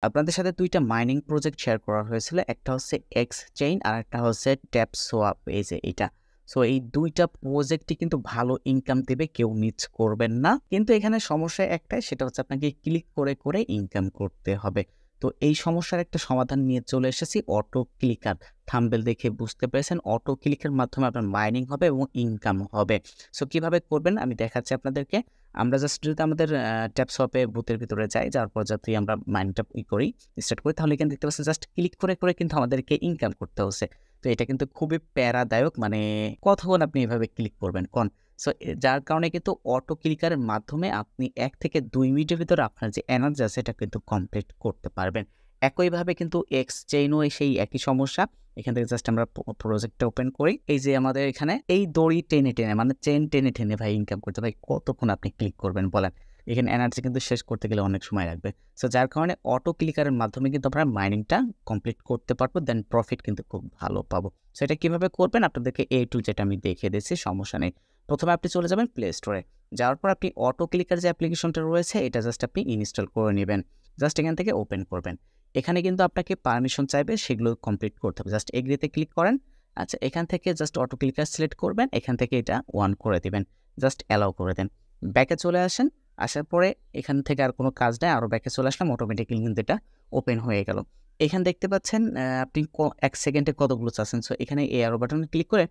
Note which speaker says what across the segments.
Speaker 1: আপনাদের সাথে ২ টা মাইনিং প্রজেক্ট শেয়ার করা হয়েছিল। একটা হচ্ছে এক্সচেইন আর একটা হচ্ছে ট্যাপসোয়াপ এই যে এইটা। সো এই ২ টা প্রজেক্টই কিন্তু ভালো ইনকাম দেবে, কেউ মিস করবেন না। কিন্তু এখানে সমস্যা একটাই, সেটা হচ্ছে আপনাকে ক্লিক করে ইনকাম করতে হবে। তো এই সমস্যার একটা সমাধান নিয়ে চলে এসেছি অটো ক্লিকার। থাম্বনেল দেখে বুঝতে পেরেছেন অটো ক্লিকের মাধ্যমে আপনার মাইনিং হবে এবং ইনকাম হবে। সো কিভাবে করবেন আমি দেখাচ্ছি আপনাদেরকে। আমরা জাস্ট যদি আমাদের ট্যাপসপে বুথের ভিতরে যাই, যাওয়ার পর যদি আমরা মাইন্ডটা স্টার্ট করি, তাহলে এখানে দেখতে পাচ্ছেন জাস্ট ক্লিক করে কিন্তু আমাদেরকে ইনকাম করতে হচ্ছে। তো এটা কিন্তু খুবই প্যারাদায়ক, মানে কতক্ষণ আপনি এভাবে ক্লিক করবেন কোন? সো যার কারণে কিন্তু অটো ক্লিকারের মাধ্যমে আপনি ১ থেকে ২ মিনিটের ভিতরে আপনার যে এনার্জি আছে এটা কিন্তু কমপ্লিট করতে পারবেন। একইভাবে কিন্তু এক্সচেইনও সেই একই সমস্যা। এখান থেকে জাস্ট আমরা প্রজেক্টটা ওপেন করি। এই যে আমাদের এখানে এই দড়ি টেনে মানে চেইন টেনে ভাই ইনকাম করতে, ভাই কতক্ষণ আপনি ক্লিক করবেন বলেন? এখানে এনার্জি কিন্তু শেষ করতে গেলে অনেক সময় লাগবে। সো যার কারণে অটো ক্লিকারের মাধ্যমে কিন্তু আমরা মাইনিংটা কমপ্লিট করতে পারবো, দেন প্রফিট কিন্তু খুব ভালো পাবো। সো এটা কিভাবে করবেন আপনাদেরকে A to Z আমি দেখিয়ে দিচ্ছি, সমস্যা নেই। প্রথমে আপনি চলে যাবেন প্লে স্টোরে। যাওয়ার পর আপনি অটো ক্লিকার যে অ্যাপ্লিকেশনটা রয়েছে এটা জাস্ট আপনি ইনস্টল করে নিবেন। জাস্ট এখান থেকে ওপেন করবেন। এখানে কিন্তু আপনাকে পারমিশন চাইবে, সেগুলো কমপ্লিট করতে হবে। জাস্ট এগ্রিতে ক্লিক করেন। আচ্ছা, এখান থেকে জাস্ট অটো ক্লিকার সিলেক্ট করবেন। এখান থেকে এটা 1 করে দিবেন। জাস্ট অ্যালাউ করে দেন। ব্যাকে চলে আসেন। আসার পরে এখান থেকে আর কোনো কাজ নাই। আরও ব্যাকে চলে আসলাম। অটোমেটিক্যালি কিন্তু এটা ওপেন হয়ে গেল। এখানে দেখতে পাচ্ছেন আপনি ১ সেকেন্ডে কতগুলো চাচ্ছেন। সো এখানে এই অ্যারো বাটনে ক্লিক করে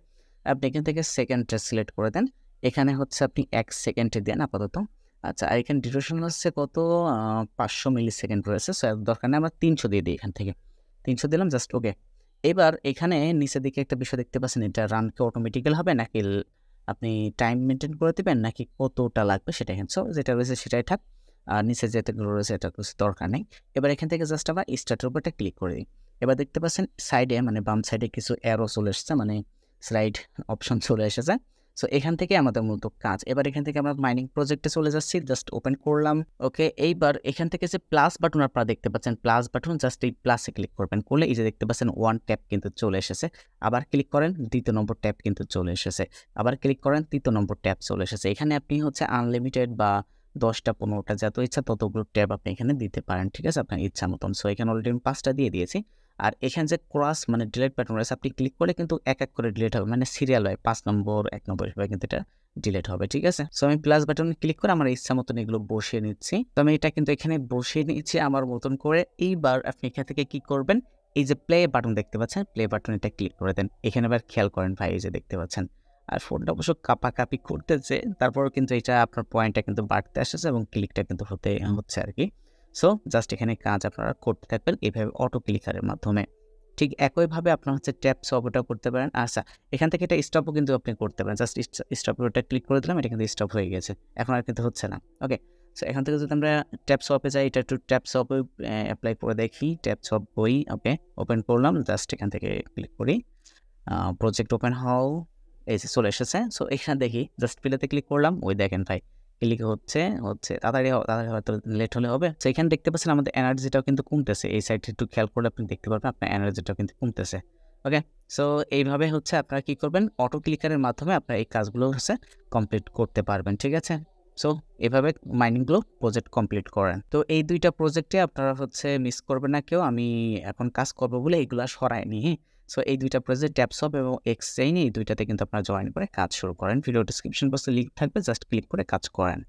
Speaker 1: আপনি এখান থেকে সেকেন্ডটা সিলেক্ট করে দেন। এখানে হচ্ছে আপনি ১ সেকেন্ডে দেন আপাতত। আচ্ছা, আর এখানে ডিউরেশন হচ্ছে কত? ৫০০ মিলি সেকেন্ড রয়েছে। সো এত দরকার নেই, আমরা ৩০০ দিয়ে দিই এখান থেকে। ৩০০ দিলাম, জাস্ট ওকে। এবার এখানে নিচের দিকে একটা বিষয় দেখতে পাচ্ছেন, এটা রান কি অটোমেটিক্যাল হবে নাকি আপনি টাইম মেইনটেইন করে দিবেন নাকি কতটা লাগবে সেটা এখানে। সো যেটা রয়েছে সেটাই থাক। আর নিচে যেটাগুলো রয়েছে এটা কিছু দরকার নেই। এবার এখান থেকে জাস্ট আমরা স্টার্টের উপর একটা ক্লিক করে দিই। এবার দেখতে পাচ্ছেন সাইডে মানে বাম সাইডে কিছু অ্যারো চলে এসেছে, মানে স্লাইড অপশন চলে এসেছে। সো এখান থেকে আমাদের মূলত কাজ। এবার এখান থেকে আমরা মাইনিং প্রজেক্টে চলে যাচ্ছি। জাস্ট ওপেন করলাম। ওকে, এইবার এখান থেকে যে প্লাস বাটন আপনারা দেখতে পাচ্ছেন, প্লাস বাটন জাস্ট এই প্লাসে ক্লিক করবেন। করলে এই যে দেখতে পাচ্ছেন 1 ট্যাপ কিন্তু চলে এসেছে। আবার ক্লিক করেন, ২য় নম্বর ট্যাপ কিন্তু চলে এসেছে। আবার ক্লিক করেন, ৩য় নম্বর ট্যাপ চলে এসেছে। এখানে আপনি হচ্ছে আনলিমিটেড বা ১০টা ১৫টা যত ইচ্ছা ততগুলো ট্যাব আপনি এখানে দিতে পারেন। ঠিক আছে? আপনার ইচ্ছা মতন। সো এখানে অলরেডি আমি ৫টা দিয়ে দিয়েছি। আর এখানে যে ক্রস মানে ডিলিট বাটন রয়েছে, আপনি ক্লিক করলে কিন্তু এক করে ডিলিট হবে, মানে সিরিয়াল হয় ৫ নম্বর ১ নম্বর এভাবে কিন্তু এটা ডিলিট হবে। ঠিক আছে? সো আমি প্লাস বাটনে ক্লিক করে আমার ইচ্ছা মতন এগুলো বসিয়ে নিচ্ছি। তো আমি এটা কিন্তু এখানে বসিয়ে নিচ্ছি আমার মতন করে। এইবার আপনি এখান থেকে কি করবেন? এই যে প্লে বাটন দেখতে পাচ্ছেন, প্লে বাটন এটা ক্লিক করে দেন। এখানে আবার খেয়াল করেন ভাই, এই যে দেখতে পাচ্ছেন। আর ফোনটা অবশ্য কাঁপাকাঁপি করতেছে। তারপরেও কিন্তু এটা আপনার পয়েন্টটা কিন্তু বাড়তে আসতেছে এবং ক্লিকটা কিন্তু হচ্ছে আরকি। সো জাস্ট এখানে কাজ আপনারা করতে থাকবেন এভাবে অটো ক্লিকারের মাধ্যমে। ঠিক একইভাবে আপনার হচ্ছে ট্যাপ সফটওয়্যারটাও করতে পারেন। আচ্ছা, এখান থেকে এটা স্টপও কিন্তু আপনি করতে পারেন। জাস্ট স্টপের ওটা ক্লিক করে দিলাম, এটা কিন্তু স্টপ হয়ে গেছে। এখন আর কিন্তু হচ্ছে না। ওকে। সো এখান থেকে যদি আমরা ট্যাপ সপে যাই, এটা একটু ট্যাপ সপে এপ্লাই করে দেখি। ট্যাপ সপ বই, ওকে, ওপেন করলাম। জাস্ট এখান থেকে ক্লিক করি। প্রজেক্ট ওপেন হও। এই যে চলে এসেছে। সো এখানে দেখি জাস্ট প্লেতে ক্লিক করলাম। ওই দেখেন ভাই, ক্লিক হচ্ছে তাড়াতাড়ি হয়তো লেট হলে হবে। সো এখানে দেখতে পাচ্ছেন আমাদের এনার্জিটাও কিন্তু কমতেছে। এই সাইডে একটু খেয়াল করলে আপনি দেখতে পারবেন আপনার এনার্জিটাও কিন্তু কমতেছে। ওকে। সো এইভাবে হচ্ছে আপনারা কি করবেন, অটো ক্লিকারের মাধ্যমে আপনারা এই কাজগুলো হচ্ছে কমপ্লিট করতে পারবেন। ঠিক আছে? সো এভাবে মাইনিংগুলো প্রজেক্ট কমপ্লিট করেন। তো এই ২ টা প্রজেক্টে আপনারা হচ্ছে মিস করবেন না কেউ। আমি এখন কাজ করব বলে এগুলা সরাইনি, হ্যাঁ? সো এই ২ টা প্রজেক্ট ট্যাপসপ এবং এক্সচেইন, এই ২ টাতে কিন্তু আপনারা জয়েন করে কাজ শুরু করেন। ভিডিও ডেসক্রিপশন বক্সে লিংক থাকবে, জাস্ট ক্লিক করে কাজ করেন।